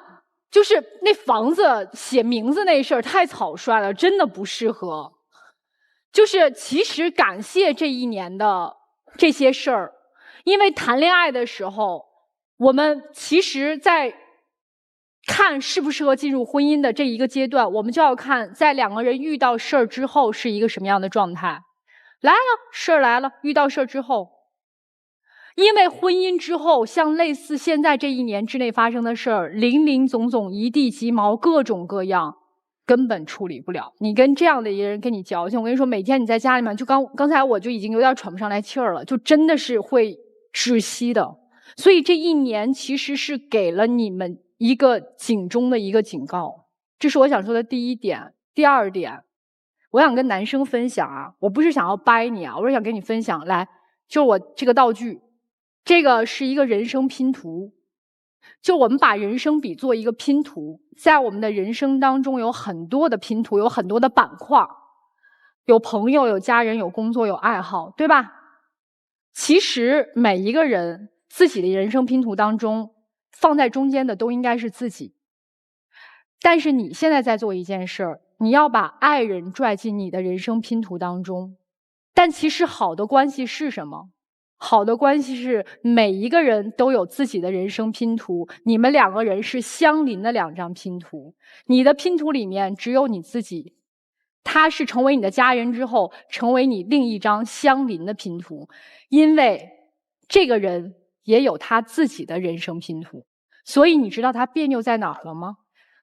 就是那房子写名字那事儿太草率了，真的不适合。就是其实感谢这一年的这些事儿，因为谈恋爱的时候，我们其实在看适不适合进入婚姻的这一个阶段，我们就要看在两个人遇到事儿之后是一个什么样的状态。来了，事儿来了，遇到事儿之后，因为婚姻之后，像类似现在这一年之内发生的事儿，林林总总，一地鸡毛，各种各样，根本处理不了。你跟这样的一个人跟你矫情，我跟你说，每天你在家里面，就刚才我就已经有点喘不上来气儿了，就真的是会窒息的。所以这一年其实是给了你们一个警钟的一个警告，这是我想说的第一点。第二点，我想跟男生分享啊，我不是想要掰你啊，我是想跟你分享，来，就我这个道具，这个是一个人生拼图，就我们把人生比作一个拼图，在我们的人生当中有很多的拼图，有很多的板块，有朋友，有家人，有工作，有爱好，对吧？其实每一个人自己的人生拼图当中，放在中间的都应该是自己。但是你现在在做一件事儿，你要把爱人拽进你的人生拼图当中。但其实好的关系是什么？好的关系是每一个人都有自己的人生拼图，你们两个人是相邻的两张拼图。你的拼图里面只有你自己，他是成为你的家人之后，成为你另一张相邻的拼图。因为这个人也有他自己的人生拼图，所以你知道他别扭在哪儿了吗？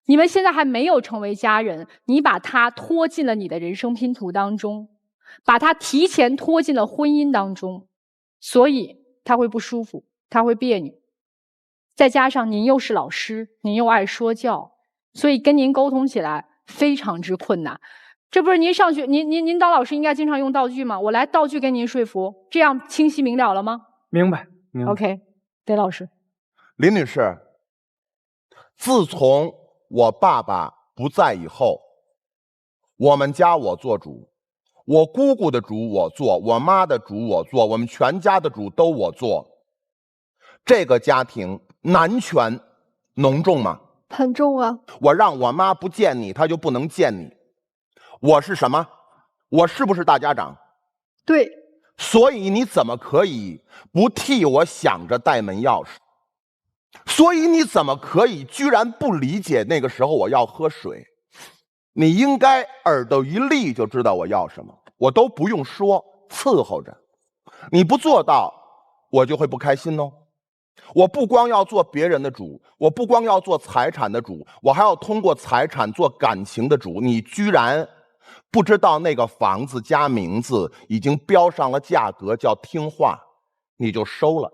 你们现在还没有成为家人，你把他拖进了你的人生拼图当中，把他提前拖进了婚姻当中，所以他会不舒服，他会别扭。再加上您又是老师，您又爱说教，所以跟您沟通起来非常之困难。这不是您上学，您当老师应该经常用道具吗？我来道具给您说服，这样清晰明了了吗？明白。OK， 对，老师。林女士，自从我爸爸不在以后，我们家我做主，我姑姑的主我做，我妈的主我做，我们全家的主都我做。这个家庭男权浓重吗？很重啊。我让我妈不见你，她就不能见你。我是什么？我是不是大家长？对。所以你怎么可以不替我想着带门钥匙？所以你怎么可以居然不理解那个时候我要喝水？你应该耳朵一立就知道我要什么，我都不用说，伺候着。你不做到，我就会不开心哦。我不光要做别人的主，我不光要做财产的主，我还要通过财产做感情的主。你居然不知道那个房子加名字已经标上了价格，叫听话，你就收了。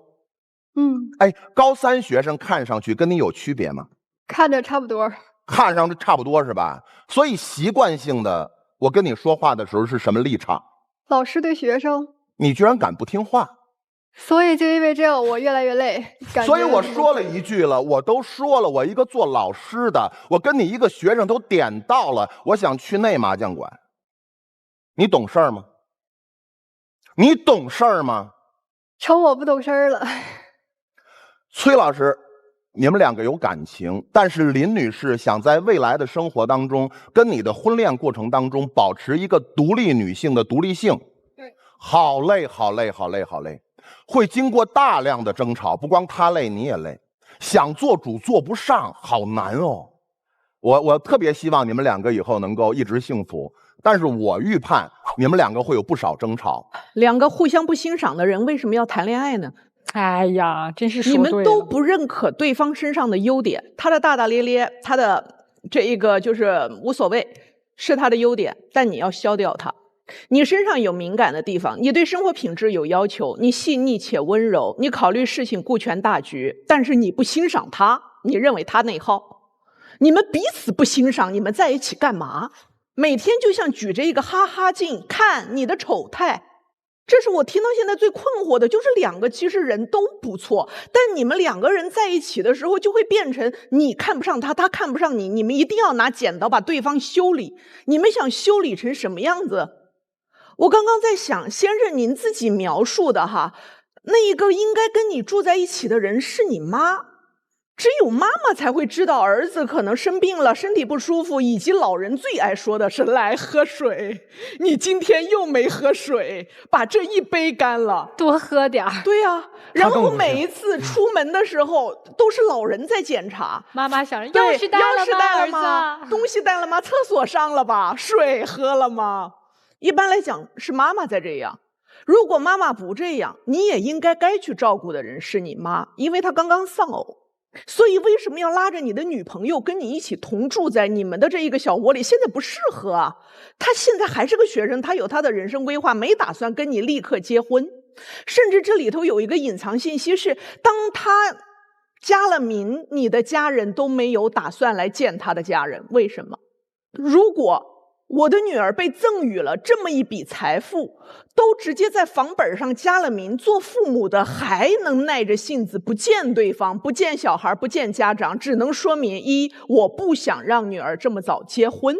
哎，高3学生看上去跟你有区别吗？看着差不多。看上去差不多是吧？所以习惯性的，我跟你说话的时候是什么立场？老师对学生。你居然敢不听话。所以就因为这样，我越来越累。所以我说了一句了，我都说了，我一个做老师的，我跟你一个学生都点到了，我想去那麻将馆。你懂事儿吗？你懂事儿吗？瞅我不懂事儿了。崔老师，你们两个有感情，但是林女士想在未来的生活当中，跟你的婚恋过程当中保持一个独立女性的独立性。对，好累，好累，好累，好累，会经过大量的争吵，不光她累，你也累。想做主做不上，好难哦。我特别希望你们两个以后能够一直幸福，但是我预判你们两个会有不少争吵。两个互相不欣赏的人为什么要谈恋爱呢？哎呀，真是说对了，你们都不认可对方身上的优点，他的大大咧咧，他的这一个就是无所谓，是他的优点，但你要消掉它。你身上有敏感的地方，你对生活品质有要求，你细腻且温柔，你考虑事情顾全大局，但是你不欣赏他，你认为他内耗。你们彼此不欣赏，你们在一起干嘛？每天就像举着一个哈哈镜看你的丑态。这是我听到现在最困惑的，就是两个其实人都不错，但你们两个人在一起的时候就会变成你看不上他，他看不上你，你们一定要拿剪刀把对方修理。你们想修理成什么样子？我刚刚在想，先生您自己描述的哈，那一个应该跟你住在一起的人是你妈。只有妈妈才会知道儿子可能生病了，身体不舒服，以及老人最爱说的是来喝水，你今天又没喝水，把这一杯干了，多喝点儿。对呀，然后每一次出门的时候都是老人在检查，妈妈想着钥匙带了吗？东西带了吗？厕所上了吧？水喝了吗？一般来讲是妈妈在这样。如果妈妈不这样，你也应该去照顾的人是你妈，因为她刚刚丧偶。所以为什么要拉着你的女朋友跟你一起同住在你们的这一个小窝里？现在不适合啊，她现在还是个学生，她有她的人生规划，没打算跟你立刻结婚。甚至这里头有一个隐藏信息是，当她加了名，你的家人都没有打算来见她的家人。为什么？如果我的女儿被赠予了这么一笔财富，都直接在房本上加了名，做父母的还能耐着性子不见对方，不见小孩，不见家长，只能说明一，我不想让女儿这么早结婚，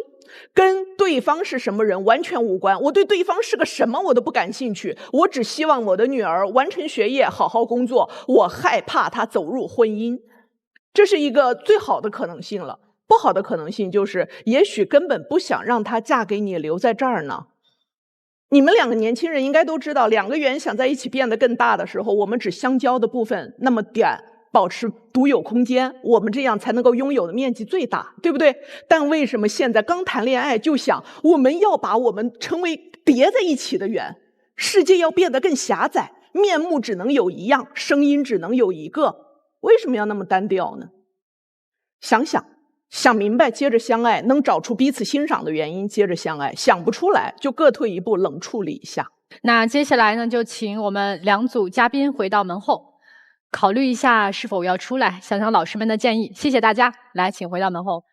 跟对方是什么人完全无关，我对对方是个什么我都不感兴趣，我只希望我的女儿完成学业，好好工作，我害怕她走入婚姻。这是一个最好的可能性了。不好的可能性就是，也许根本不想让她嫁给你，留在这儿呢。你们两个年轻人应该都知道，两个圆想在一起变得更大的时候，我们只相交的部分那么点保持独有空间，我们这样才能够拥有的面积最大，对不对？但为什么现在刚谈恋爱就想我们要把我们成为叠在一起的圆，世界要变得更狭窄，面目只能有一样，声音只能有一个，为什么要那么单调呢？想明白，接着相爱，能找出彼此欣赏的原因，接着相爱；想不出来，就各退一步，冷处理一下。那接下来呢，就请我们两组嘉宾回到门后，考虑一下是否要出来，想想老师们的建议。谢谢大家，来，请回到门后。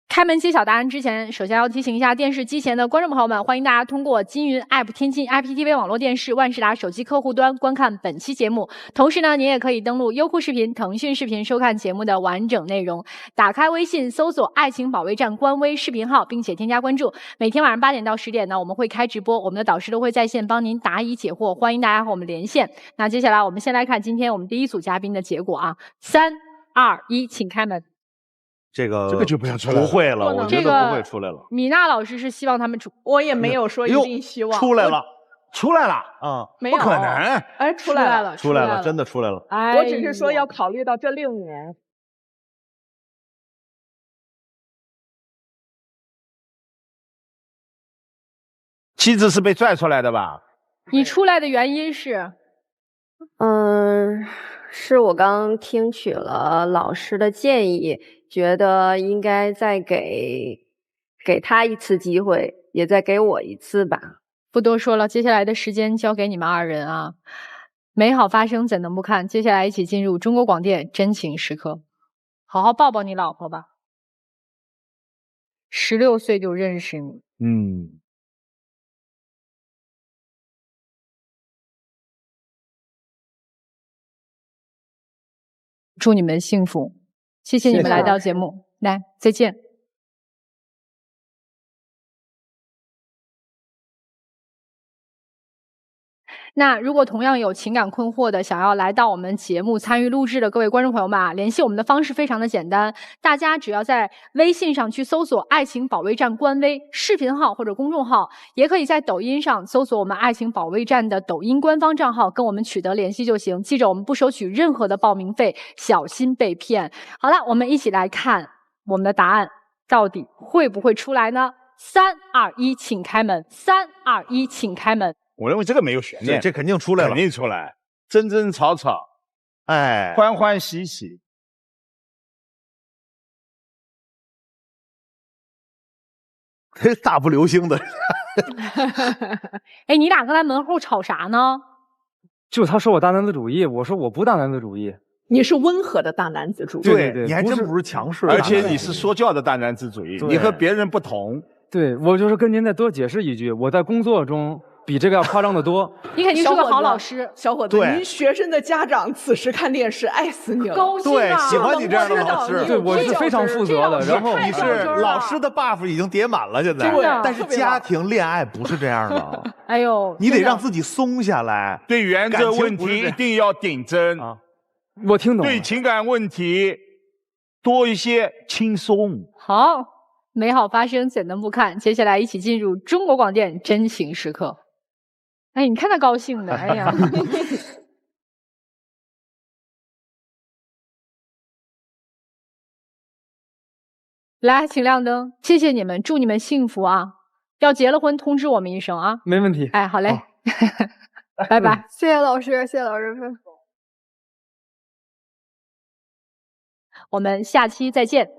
开门揭晓答案之前，首先要提醒一下电视机前的观众朋友们，欢迎大家通过金云 App、天津 IPTV 网络电视、万事达手机客户端观看本期节目。同时呢，您也可以登录优酷视频、腾讯视频收看节目的完整内容。打开微信，搜索“爱情保卫战”官微视频号，并且添加关注。每天晚上8点到10点呢，我们会开直播，我们的导师都会在线帮您答疑解惑，欢迎大家和我们连线。那接下来我们先来看今天我们第一组嘉宾的结果啊，3、2、1，请开门。这个就不要出来了，不会了，我觉得不会出来了。米娜老师是希望他们出，我也没有说一定希望。出来了，出来了啊！没有，不可能！哎，出来了，出来了，真的出来了。我只是说要考虑到这6年。妻子是被拽出来的吧？你出来的原因是？是我刚听取了老师的建议，觉得应该再给他一次机会，也再给我一次吧。不多说了，接下来的时间交给你们2人啊。美好发生怎能不看？接下来一起进入中国广电真情时刻，好好抱抱你老婆吧。16岁就认识你，祝你们幸福，谢谢你们来到节目，来，再见。那如果同样有情感困惑的，想要来到我们节目参与录制的各位观众朋友们啊，联系我们的方式非常的简单，大家只要在微信上去搜索“爱情保卫战”官微视频号或者公众号，也可以在抖音上搜索我们“爱情保卫战”的抖音官方账号，跟我们取得联系就行。记着，我们不收取任何的报名费，小心被骗。好了，我们一起来看我们的答案到底会不会出来呢？3、2、1，请开门！3、2、1，请开门！我认为这个没有悬念，这肯定出来了，肯定出来，争争吵吵，哎，欢欢喜喜。大步流星的。哎，你俩刚才门后吵啥呢？就他说我大男子主义，我说我不大男子主义。你是温和的大男子主义，对，你还真不是强势的，而且你是说教的大男子主义，你和别人不同。对，我就是跟您再多解释一句，我在工作中比这个要夸张的多。你肯定是个好老师，小伙子，对您学生的家长此时看电视爱死你了，高兴对，啊！喜欢你这样的老师。对，我是非常负责的。然后你是老师的 buff 已经叠满了，现在。真的但是家庭恋爱不是这样的，哎呦，你得让自己松下来。对原则问题一定要顶真啊，我听懂了。对情感问题多一些轻松。好，美好发生怎能不看？接下来一起进入中国广电真情时刻。哎，你看他高兴的，哎呀。来，请亮灯，谢谢你们，祝你们幸福啊！要结了婚通知我们一声啊。没问题。哎，好嘞，拜拜。谢谢老师，谢谢老师。我们下期再见。